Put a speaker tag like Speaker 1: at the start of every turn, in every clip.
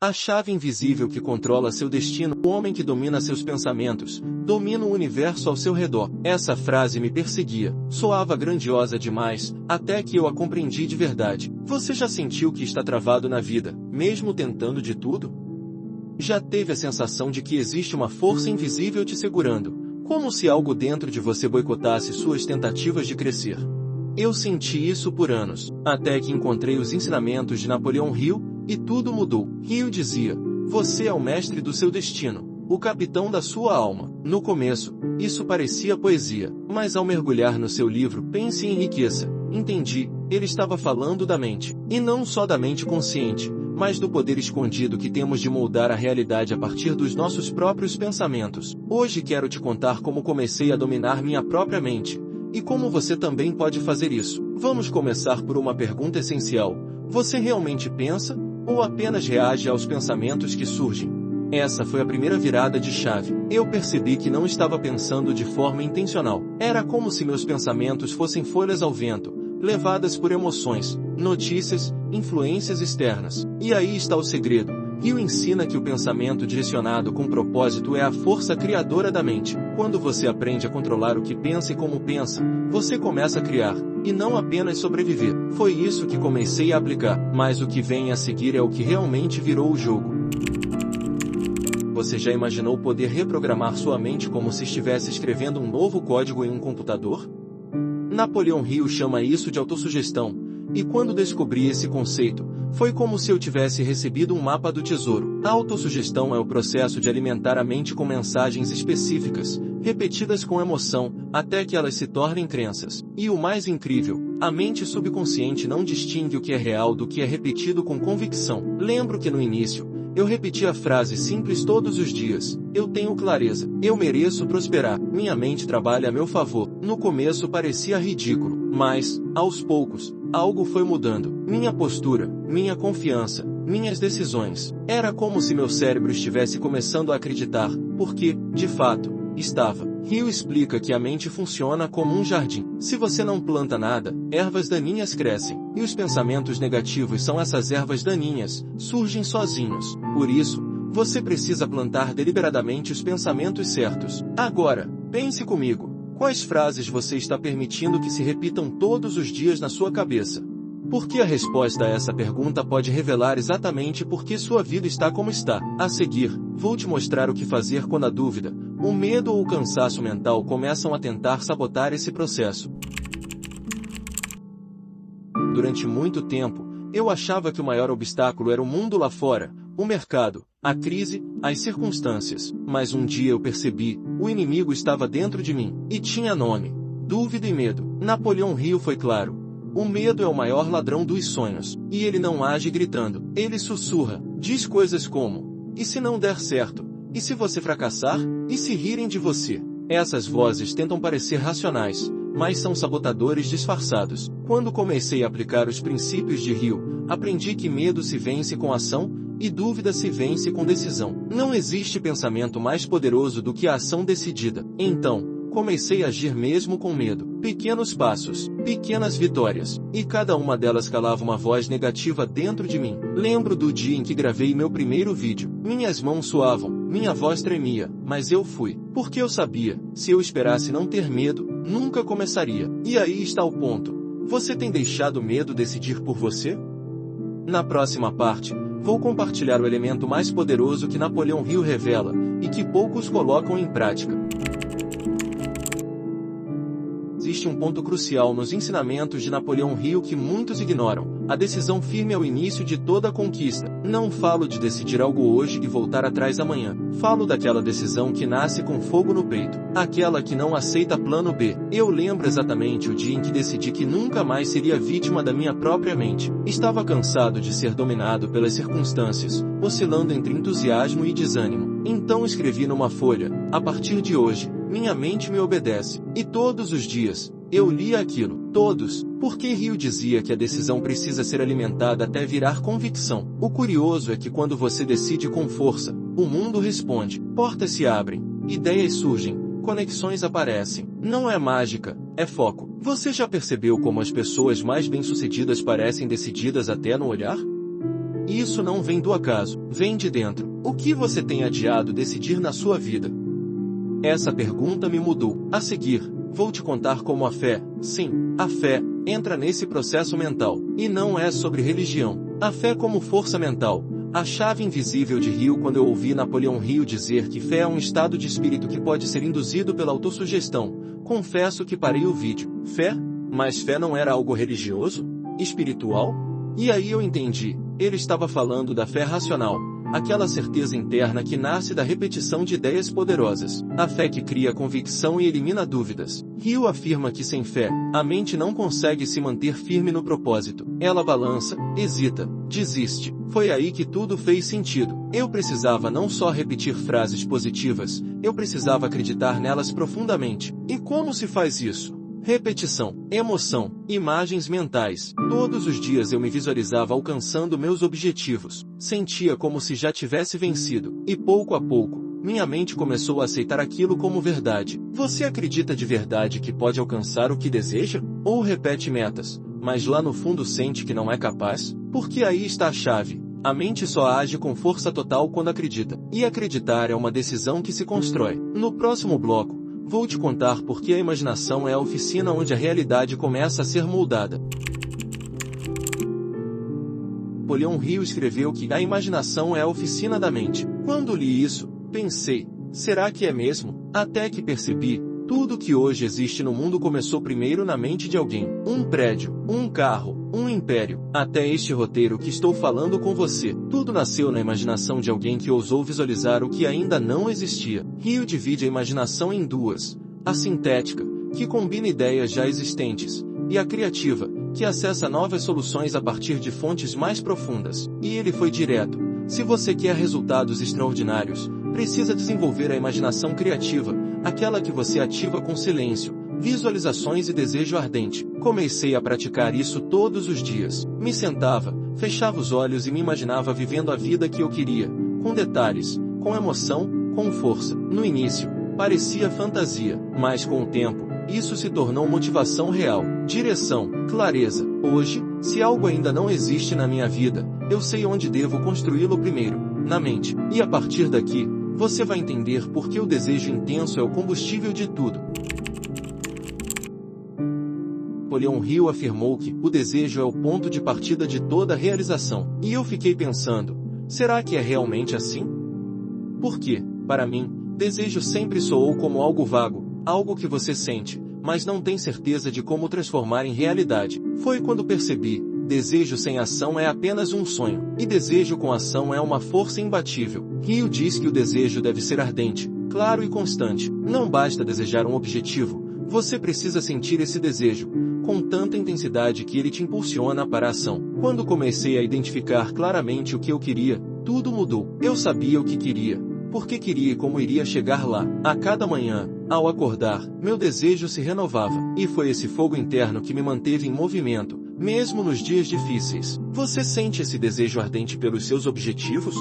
Speaker 1: A chave invisível que controla seu destino, o homem que domina seus pensamentos, domina o universo ao seu redor. Essa frase me perseguia, soava grandiosa demais, até que eu a compreendi de verdade. Você já sentiu que está travado na vida, mesmo tentando de tudo? Já teve a sensação de que existe uma força invisível te segurando, como se algo dentro de você boicotasse suas tentativas de crescer? Eu senti isso por anos, até que encontrei os ensinamentos de Napoleão Hill, e tudo mudou. Hill dizia: você é o mestre do seu destino, o capitão da sua alma. No começo, isso parecia poesia, mas ao mergulhar no seu livro Pense e Enriqueça, entendi, ele estava falando da mente, e não só da mente consciente, mas do poder escondido que temos de moldar a realidade a partir dos nossos próprios pensamentos. Hoje quero te contar como comecei a dominar minha própria mente, e como você também pode fazer isso. Vamos começar por uma pergunta essencial: você realmente pensa, ou apenas reage aos pensamentos que surgem? Essa foi a primeira virada de chave. Eu percebi que não estava pensando de forma intencional. Era como se meus pensamentos fossem folhas ao vento, levadas por emoções, notícias, influências externas. E aí está o segredo. Hill ensina que o pensamento direcionado com propósito é a força criadora da mente. Quando você aprende a controlar o que pensa e como pensa, você começa a criar, e não apenas sobreviver. Foi isso que comecei a aplicar, mas o que vem a seguir é o que realmente virou o jogo. Você já imaginou poder reprogramar sua mente como se estivesse escrevendo um novo código em um computador? Napoleão Hill chama isso de autossugestão, e quando descobri esse conceito, foi como se eu tivesse recebido um mapa do tesouro. A autossugestão é o processo de alimentar a mente com mensagens específicas, repetidas com emoção, até que elas se tornem crenças. E o mais incrível, a mente subconsciente não distingue o que é real do que é repetido com convicção. Lembro que no início, eu repetia a frase simples todos os dias: eu tenho clareza, eu mereço prosperar, minha mente trabalha a meu favor. No começo parecia ridículo, mas, aos poucos, algo foi mudando. Minha postura, minha confiança, minhas decisões. Era como se meu cérebro estivesse começando a acreditar, porque, de fato, estava. Hill explica que a mente funciona como um jardim. Se você não planta nada, ervas daninhas crescem. E os pensamentos negativos são essas ervas daninhas, surgem sozinhos. Por isso, você precisa plantar deliberadamente os pensamentos certos. Agora, pense comigo. Quais frases você está permitindo que se repitam todos os dias na sua cabeça? Porque a resposta a essa pergunta pode revelar exatamente por que sua vida está como está. A seguir, vou te mostrar o que fazer quando a dúvida, o medo ou o cansaço mental começam a tentar sabotar esse processo. Durante muito tempo, eu achava que o maior obstáculo era o mundo lá fora, o mercado, a crise, as circunstâncias. Mas um dia eu percebi, o inimigo estava dentro de mim, e tinha nome: dúvida e medo. Napoleão Hill foi claro: o medo é o maior ladrão dos sonhos, e ele não age gritando, ele sussurra, diz coisas como: e se não der certo? E se você fracassar? E se rirem de você? Essas vozes tentam parecer racionais, mas são sabotadores disfarçados. Quando comecei a aplicar os princípios de Hill, aprendi que medo se vence com ação, e dúvida se vence com decisão. Não existe pensamento mais poderoso do que a ação decidida. Então, comecei a agir mesmo com medo. Pequenos passos, pequenas vitórias, e cada uma delas calava uma voz negativa dentro de mim. Lembro do dia em que gravei meu primeiro vídeo. Minhas mãos suavam, minha voz tremia, mas eu fui. Porque eu sabia, se eu esperasse não ter medo, nunca começaria. E aí está o ponto. Você tem deixado o medo decidir por você? Na próxima parte, vou compartilhar o elemento mais poderoso que Napoleão Hill revela, e que poucos colocam em prática. Existe um ponto crucial nos ensinamentos de Napoleão Hill que muitos ignoram: a decisão firme é o início de toda a conquista. Não falo de decidir algo hoje e voltar atrás amanhã. Falo daquela decisão que nasce com fogo no peito. Aquela que não aceita plano B. Eu lembro exatamente o dia em que decidi que nunca mais seria vítima da minha própria mente. Estava cansado de ser dominado pelas circunstâncias, oscilando entre entusiasmo e desânimo. Então escrevi numa folha: a partir de hoje, minha mente me obedece. E todos os dias, eu lia aquilo. Todos. Porque Hill dizia que a decisão precisa ser alimentada até virar convicção. O curioso é que quando você decide com força, o mundo responde. Portas se abrem, ideias surgem, conexões aparecem. Não é mágica, é foco. Você já percebeu como as pessoas mais bem-sucedidas parecem decididas até no olhar? E isso não vem do acaso, vem de dentro. O que você tem adiado decidir na sua vida? Essa pergunta me mudou. A seguir, vou te contar como a fé, sim, a fé, entra nesse processo mental. E não é sobre religião. A fé como força mental. A chave invisível de Hill. Quando eu ouvi Napoleão Hill dizer que fé é um estado de espírito que pode ser induzido pela autossugestão, confesso que parei o vídeo. Fé? Mas fé não era algo religioso? Espiritual? E aí eu entendi. Ele estava falando da fé racional, aquela certeza interna que nasce da repetição de ideias poderosas, a fé que cria convicção e elimina dúvidas. Hill afirma que sem fé, a mente não consegue se manter firme no propósito. Ela balança, hesita, desiste. Foi aí que tudo fez sentido. Eu precisava não só repetir frases positivas, eu precisava acreditar nelas profundamente. E como se faz isso? Repetição, emoção, imagens mentais. Todos os dias eu me visualizava alcançando meus objetivos. Sentia como se já tivesse vencido. E pouco a pouco, minha mente começou a aceitar aquilo como verdade. Você acredita de verdade que pode alcançar o que deseja? Ou repete metas, mas lá no fundo sente que não é capaz? Porque aí está a chave. A mente só age com força total quando acredita. E acreditar é uma decisão que se constrói. No próximo bloco, vou te contar por que a imaginação é a oficina onde a realidade começa a ser moldada. Napoleão Hill escreveu que a imaginação é a oficina da mente. Quando li isso, pensei, será que é mesmo? Até que percebi, tudo que hoje existe no mundo começou primeiro na mente de alguém. Um prédio, um carro, um império, até este roteiro que estou falando com você. Tudo nasceu na imaginação de alguém que ousou visualizar o que ainda não existia. Hill divide a imaginação em duas: a sintética, que combina ideias já existentes, e a criativa, que acessa novas soluções a partir de fontes mais profundas. E ele foi direto. Se você quer resultados extraordinários, precisa desenvolver a imaginação criativa, aquela que você ativa com silêncio, visualizações e desejo ardente. Comecei a praticar isso todos os dias. Me sentava, fechava os olhos e me imaginava vivendo a vida que eu queria, com detalhes, com emoção, com força. No início, parecia fantasia, mas com o tempo, isso se tornou motivação real, direção, clareza. Hoje, se algo ainda não existe na minha vida, eu sei onde devo construí-lo primeiro, na mente. E a partir daqui, você vai entender por que o desejo intenso é o combustível de tudo. Napoleão Hill afirmou que o desejo é o ponto de partida de toda realização. E eu fiquei pensando, será que é realmente assim? Porque, para mim, desejo sempre soou como algo vago, algo que você sente, mas não tem certeza de como transformar em realidade. Foi quando percebi, desejo sem ação é apenas um sonho, e desejo com ação é uma força imbatível. Hill diz que o desejo deve ser ardente, claro e constante. Não basta desejar um objetivo, você precisa sentir esse desejo, com tanta intensidade que ele te impulsiona para a ação. Quando comecei a identificar claramente o que eu queria, tudo mudou. Eu sabia o que queria, porque queria e como iria chegar lá. A cada manhã, ao acordar, meu desejo se renovava. E foi esse fogo interno que me manteve em movimento, mesmo nos dias difíceis. Você sente esse desejo ardente pelos seus objetivos?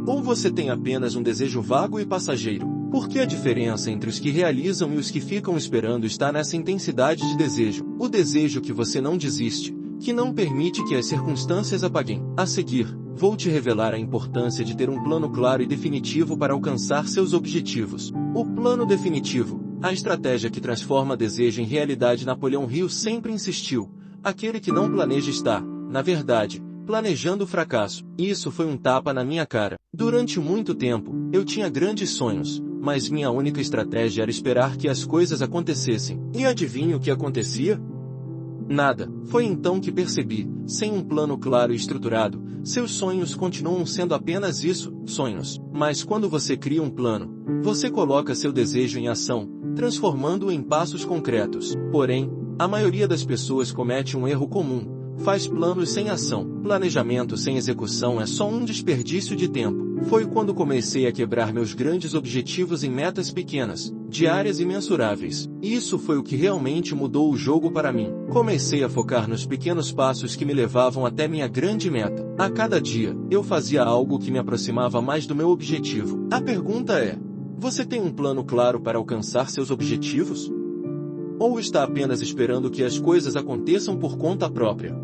Speaker 1: Ou você tem apenas um desejo vago e passageiro? Porque a diferença entre os que realizam e os que ficam esperando está nessa intensidade de desejo. O desejo que você não desiste, que não permite que as circunstâncias apaguem. A seguir, vou te revelar a importância de ter um plano claro e definitivo para alcançar seus objetivos. O plano definitivo, a estratégia que transforma desejo em realidade. Napoleão Hill sempre insistiu, aquele que não planeja está, na verdade, planejando o fracasso. Isso foi um tapa na minha cara. Durante muito tempo, eu tinha grandes sonhos, mas minha única estratégia era esperar que as coisas acontecessem. E adivinha o que acontecia? Nada. Foi então que percebi, sem um plano claro e estruturado, seus sonhos continuam sendo apenas isso, sonhos. Mas quando você cria um plano, você coloca seu desejo em ação, transformando-o em passos concretos. Porém, a maioria das pessoas comete um erro comum. Faz planos sem ação. Planejamento sem execução é só um desperdício de tempo. Foi quando comecei a quebrar meus grandes objetivos em metas pequenas, diárias e mensuráveis. Isso foi o que realmente mudou o jogo para mim. Comecei a focar nos pequenos passos que me levavam até minha grande meta. A cada dia, eu fazia algo que me aproximava mais do meu objetivo. A pergunta é: você tem um plano claro para alcançar seus objetivos? Ou está apenas esperando que as coisas aconteçam por conta própria?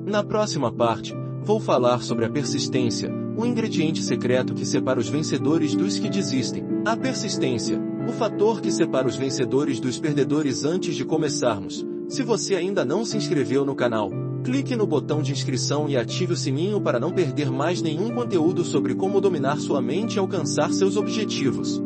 Speaker 1: Na próxima parte, vou falar sobre a persistência, o ingrediente secreto que separa os vencedores dos que desistem. A persistência, o fator que separa os vencedores dos perdedores. Antes de começarmos, se você ainda não se inscreveu no canal, clique no botão de inscrição e ative o sininho para não perder mais nenhum conteúdo sobre como dominar sua mente e alcançar seus objetivos.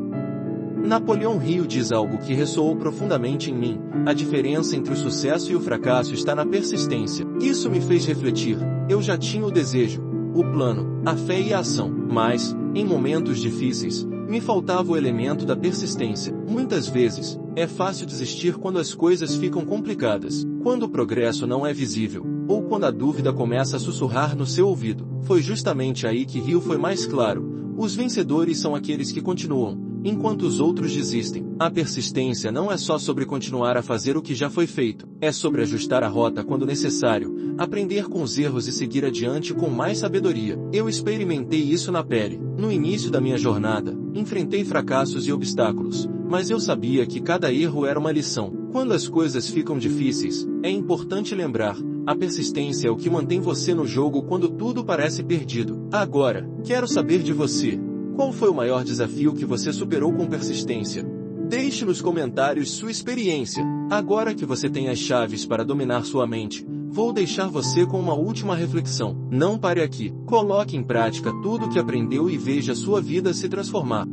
Speaker 1: Napoleão Hill diz algo que ressoou profundamente em mim: a diferença entre o sucesso e o fracasso está na persistência. Isso me fez refletir. Eu já tinha o desejo, o plano, a fé e a ação, mas, em momentos difíceis, me faltava o elemento da persistência. Muitas vezes, é fácil desistir quando as coisas ficam complicadas, quando o progresso não é visível, ou quando a dúvida começa a sussurrar no seu ouvido. Foi justamente aí que Hill foi mais claro: os vencedores são aqueles que continuam, enquanto os outros desistem. A persistência não é só sobre continuar a fazer o que já foi feito, é sobre ajustar a rota quando necessário, aprender com os erros e seguir adiante com mais sabedoria. Eu experimentei isso na pele. No início da minha jornada, enfrentei fracassos e obstáculos, mas eu sabia que cada erro era uma lição. Quando as coisas ficam difíceis, é importante lembrar: a persistência é o que mantém você no jogo quando tudo parece perdido. Agora, quero saber de você. Qual foi o maior desafio que você superou com persistência? Deixe nos comentários sua experiência. Agora que você tem as chaves para dominar sua mente, vou deixar você com uma última reflexão. Não pare aqui. Coloque em prática tudo o que aprendeu e veja sua vida se transformar.